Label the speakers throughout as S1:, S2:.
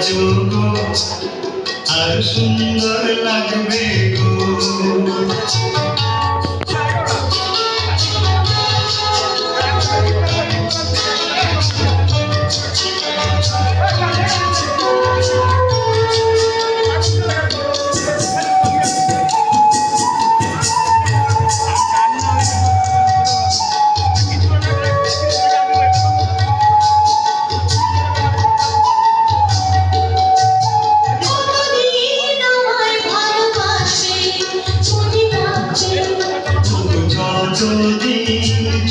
S1: সাজো গো আর সুন্দর লাগবে গো। যদি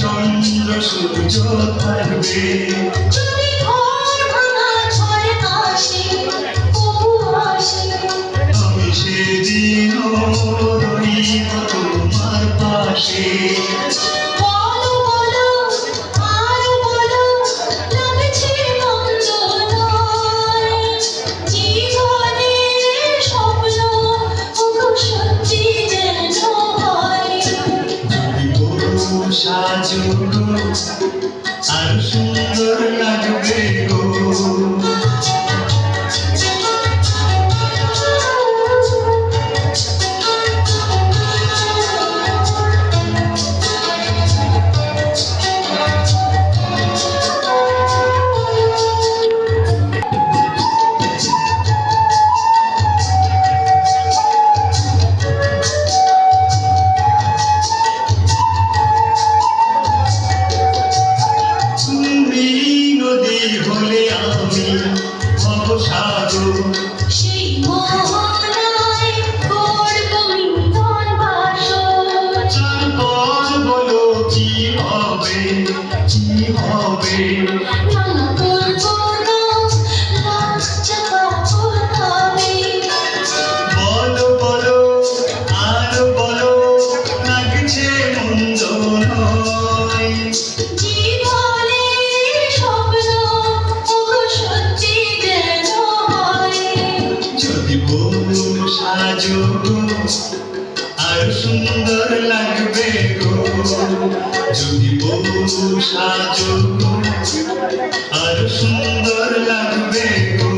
S1: চন্দ্র সূর্য থাকবে, আমি সেদিনও রইব তোমার পাশে। সাজো গো আর সুন্দর লাগবে গো। বলো বলো আর বলো লাগছে মন্দ নয়, যদি বউ সাজো গো আর সুন্দর লাগবে গো। যদি বউ সাজো গো আর সুন্দর লাগবে গো।